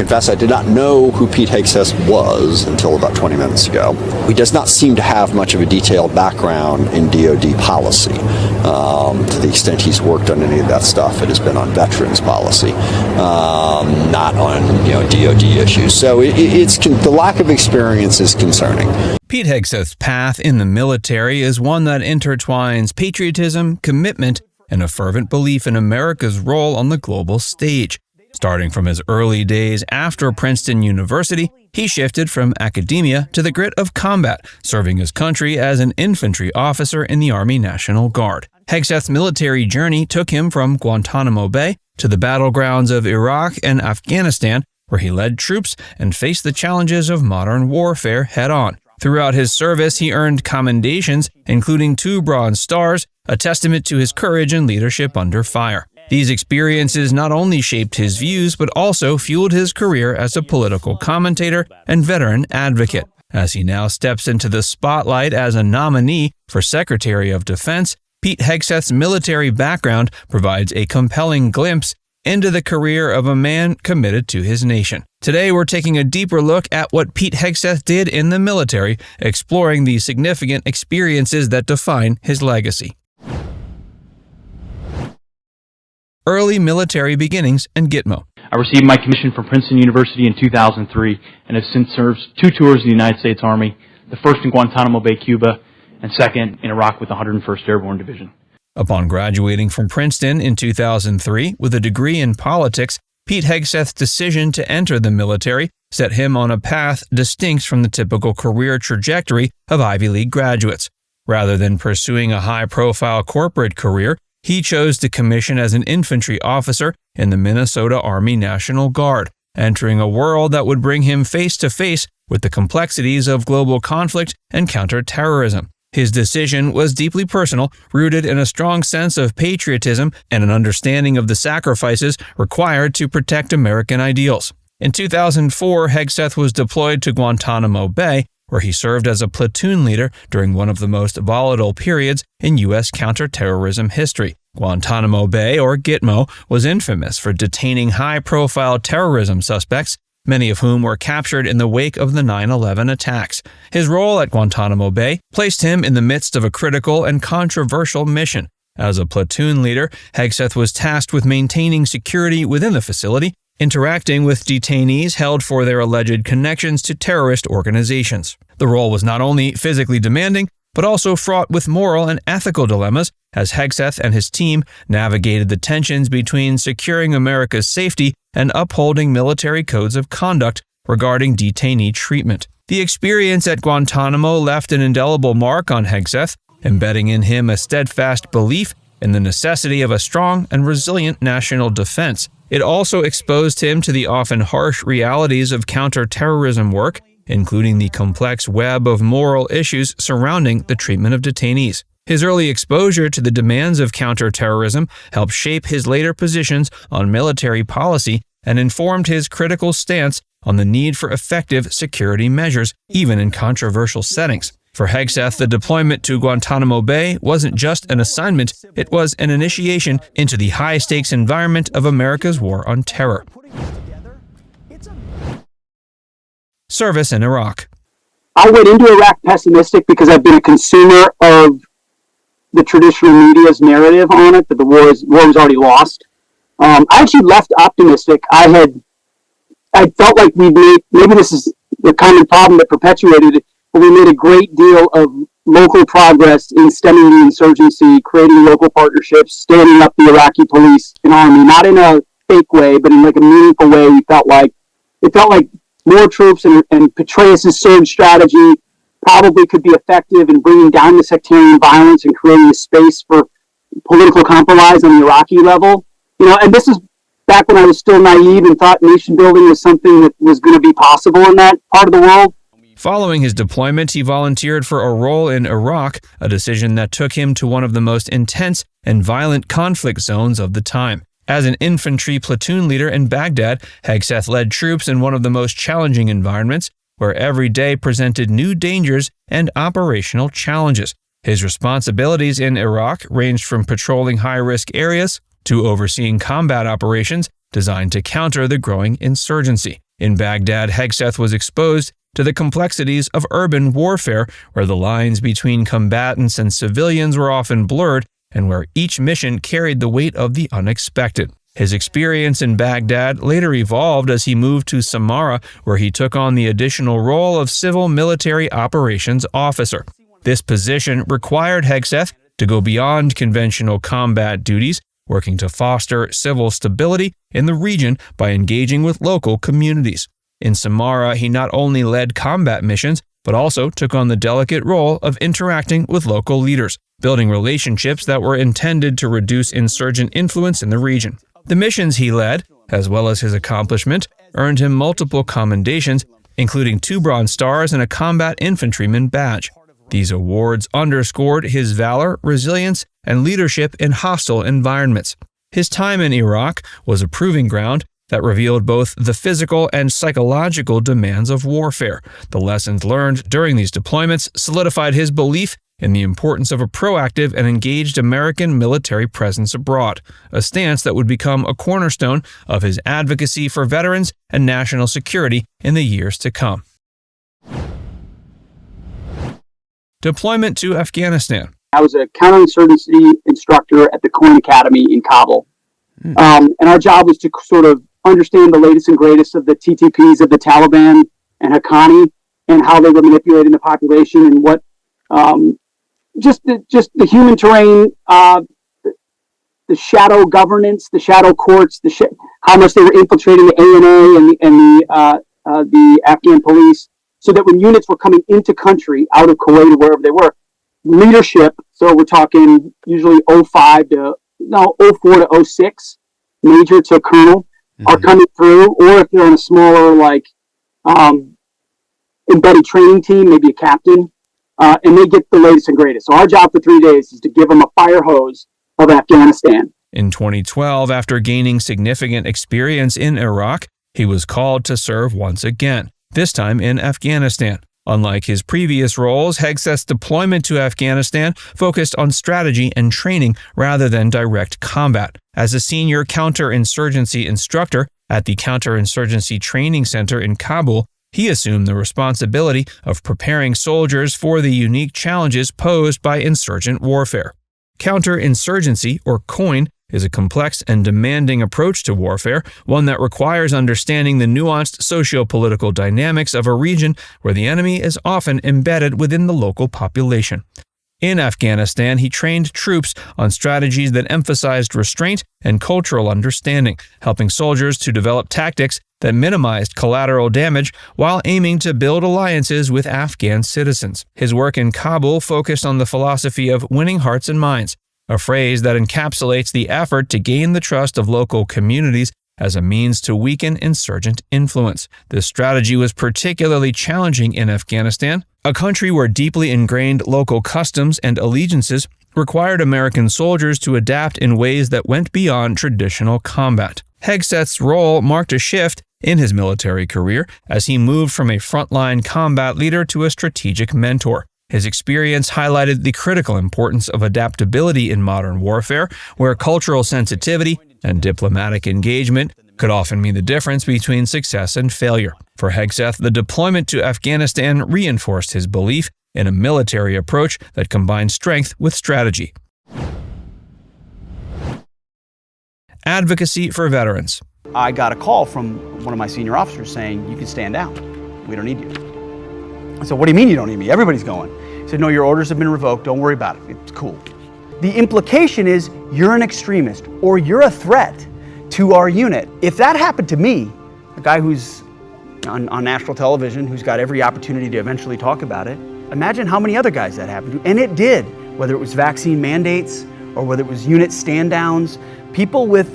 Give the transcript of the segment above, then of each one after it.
confess I did not know who Pete Hegseth was until about 20 minutes ago. He does not seem to have much of a detailed background in DoD policy. To the extent he's worked on any of that stuff, it has been on veterans policy, not on DoD issues. So the lack of experience is concerning. Pete Hegseth's path in the military is one that intertwines patriotism, commitment, and a fervent belief in America's role on the global stage. Starting from his early days after Princeton University, he shifted from academia to the grit of combat, serving his country as an infantry officer in the Army National Guard. Hegseth's military journey took him from Guantanamo Bay to the battlegrounds of Iraq and Afghanistan, where he led troops and faced the challenges of modern warfare head-on. Throughout his service, he earned commendations, including 2 Bronze Stars, a testament to his courage and leadership under fire. These experiences not only shaped his views, but also fueled his career as a political commentator and veteran advocate. As he now steps into the spotlight as a nominee for Secretary of Defense, Pete Hegseth's military background provides a compelling glimpse into the career of a man committed to his nation. Today, we're taking a deeper look at what Pete Hegseth did in the military, exploring the significant experiences that define his legacy. Early military beginnings and Gitmo. I received my commission from Princeton University in 2003 and have since served 2 tours of the United States Army, the first in Guantanamo Bay, Cuba, and second in Iraq with the 101st Airborne Division. Upon graduating from Princeton in 2003 with a degree in politics, Pete Hegseth's decision to enter the military set him on a path distinct from the typical career trajectory of Ivy League graduates. Rather than pursuing a high-profile corporate career, he chose to commission as an infantry officer in the Minnesota Army National Guard, entering a world that would bring him face-to-face with the complexities of global conflict and counterterrorism. His decision was deeply personal, rooted in a strong sense of patriotism and an understanding of the sacrifices required to protect American ideals. In 2004, Hegseth was deployed to Guantanamo Bay, where he served as a platoon leader during one of the most volatile periods in U.S. counterterrorism history. Guantanamo Bay, or Gitmo, was infamous for detaining high-profile terrorism suspects, many of whom were captured in the wake of the 9/11 attacks. His role at Guantanamo Bay placed him in the midst of a critical and controversial mission. As a platoon leader, Hegseth was tasked with maintaining security within the facility, interacting with detainees held for their alleged connections to terrorist organizations. The role was not only physically demanding, but also fraught with moral and ethical dilemmas as Hegseth and his team navigated the tensions between securing America's safety and upholding military codes of conduct regarding detainee treatment. The experience at Guantanamo left an indelible mark on Hegseth, embedding in him a steadfast belief in the necessity of a strong and resilient national defense. It also exposed him to the often harsh realities of counterterrorism work, including the complex web of moral issues surrounding the treatment of detainees. His early exposure to the demands of counterterrorism helped shape his later positions on military policy and informed his critical stance on the need for effective security measures, even in controversial settings. For Hegseth, the deployment to Guantanamo Bay wasn't just an assignment, it was an initiation into the high-stakes environment of America's war on terror. Service in Iraq. I went into Iraq pessimistic because I've been a consumer of the traditional media's narrative on it, that the war was already lost. I actually left optimistic. I felt like we made, maybe this is the common problem that perpetuated it, but we made a great deal of local progress in stemming the insurgency, creating local partnerships, standing up the Iraqi police and army, not in a fake way, but in like a meaningful way. It felt like more troops and Petraeus' surge strategy probably could be effective in bringing down the sectarian violence and creating a space for political compromise on the Iraqi level. And this is back when I was still naive and thought nation building was something that was going to be possible in that part of the world. Following his deployment, he volunteered for a role in Iraq, a decision that took him to one of the most intense and violent conflict zones of the time. As an infantry platoon leader in Baghdad, Hegseth led troops in one of the most challenging environments, where every day presented new dangers and operational challenges. His responsibilities in Iraq ranged from patrolling high-risk areas to overseeing combat operations designed to counter the growing insurgency. In Baghdad, Hegseth was exposed to the complexities of urban warfare, where the lines between combatants and civilians were often blurred and where each mission carried the weight of the unexpected. His experience in Baghdad later evolved as he moved to Samarra, where he took on the additional role of civil military operations officer. This position required Hegseth to go beyond conventional combat duties, working to foster civil stability in the region by engaging with local communities. In Samarra, he not only led combat missions, but also took on the delicate role of interacting with local leaders, building relationships that were intended to reduce insurgent influence in the region. The missions he led, as well as his accomplishment, earned him multiple commendations, including 2 Bronze Stars and a Combat Infantryman badge. These awards underscored his valor, resilience, and leadership in hostile environments. His time in Iraq was a proving ground that revealed both the physical and psychological demands of warfare. The lessons learned during these deployments solidified his belief in the importance of a proactive and engaged American military presence abroad, a stance that would become a cornerstone of his advocacy for veterans and national security in the years to come. Deployment to Afghanistan. I was a counterinsurgency instructor at the Coin Academy in Kabul. And our job was to sort of understand the latest and greatest of the TTPs of the Taliban and Haqqani and how they were manipulating the population and what just the human terrain, the shadow governance, the shadow courts, how much they were infiltrating the ANA and the Afghan police, so that when units were coming into country out of Kuwait or wherever they were, leadership, so we're talking usually 04 to 06, major to colonel, are coming through, or if they're in a smaller, embedded training team, maybe a captain, and they get the latest and greatest. So our job for 3 days is to give them a fire hose of Afghanistan. In 2012, after gaining significant experience in Iraq, he was called to serve once again, this time in Afghanistan. Unlike his previous roles, Hegseth's deployment to Afghanistan focused on strategy and training rather than direct combat. As a senior counterinsurgency instructor at the Counterinsurgency Training Center in Kabul, he assumed the responsibility of preparing soldiers for the unique challenges posed by insurgent warfare. Counterinsurgency, or COIN, is a complex and demanding approach to warfare, one that requires understanding the nuanced socio-political dynamics of a region where the enemy is often embedded within the local population. In Afghanistan, he trained troops on strategies that emphasized restraint and cultural understanding, helping soldiers to develop tactics that minimized collateral damage while aiming to build alliances with Afghan citizens. His work in Kabul focused on the philosophy of winning hearts and minds, a phrase that encapsulates the effort to gain the trust of local communities as a means to weaken insurgent influence. This strategy was particularly challenging in Afghanistan, a country where deeply ingrained local customs and allegiances required American soldiers to adapt in ways that went beyond traditional combat. Hegseth's role marked a shift in his military career as he moved from a frontline combat leader to a strategic mentor. His experience highlighted the critical importance of adaptability in modern warfare, where cultural sensitivity and diplomatic engagement could often mean the difference between success and failure. For Hegseth, the deployment to Afghanistan reinforced his belief in a military approach that combined strength with strategy. Advocacy for veterans. I got a call from one of my senior officers saying, "You can stand down. We don't need you." I said, "What do you mean you don't need me? Everybody's going." He said, "No, your orders have been revoked. Don't worry about it. It's cool." The implication is you're an extremist or you're a threat to our unit. If that happened to me, a guy who's on national television, who's got every opportunity to eventually talk about it, imagine how many other guys that happened to. And it did, whether it was vaccine mandates or whether it was unit stand-downs. People with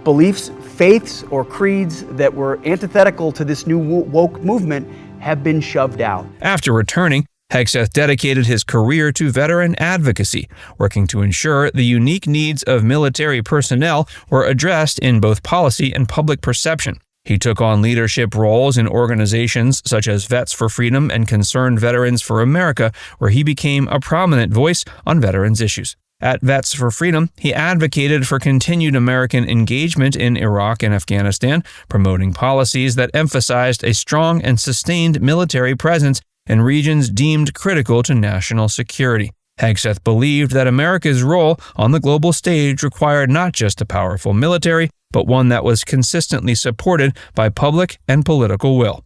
beliefs, faiths, or creeds that were antithetical to this new woke movement have been shoved out. After returning, Hegseth dedicated his career to veteran advocacy, working to ensure the unique needs of military personnel were addressed in both policy and public perception. He took on leadership roles in organizations such as Vets for Freedom and Concerned Veterans for America, where he became a prominent voice on veterans issues. At Vets for Freedom, he advocated for continued American engagement in Iraq and Afghanistan, promoting policies that emphasized a strong and sustained military presence in regions deemed critical to national security. Hegseth believed that America's role on the global stage required not just a powerful military, but one that was consistently supported by public and political will.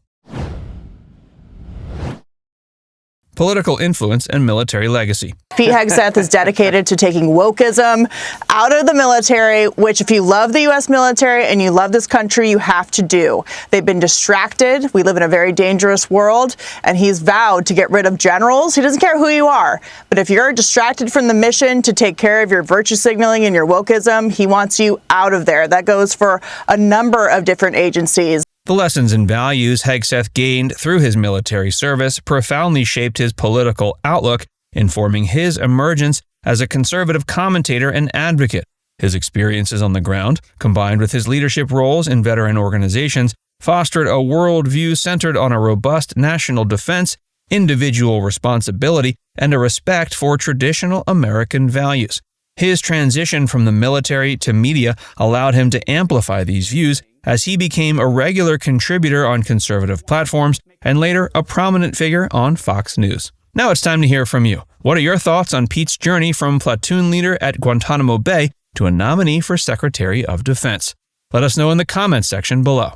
Political influence and military legacy. Pete Hegseth is dedicated to taking wokeism out of the military, which if you love the U.S. military and you love this country, you have to do. They've been distracted. We live in a very dangerous world, and he's vowed to get rid of generals. He doesn't care who you are. But if you're distracted from the mission to take care of your virtue signaling and your wokeism, he wants you out of there. That goes for a number of different agencies. The lessons and values Hegseth gained through his military service profoundly shaped his political outlook, informing his emergence as a conservative commentator and advocate. His experiences on the ground, combined with his leadership roles in veteran organizations, fostered a worldview centered on a robust national defense, individual responsibility, and a respect for traditional American values. His transition from the military to media allowed him to amplify these views as he became a regular contributor on conservative platforms and later a prominent figure on Fox News. Now it's time to hear from you. What are your thoughts on Pete's journey from platoon leader at Guantanamo Bay to a nominee for Secretary of Defense? Let us know in the comments section below.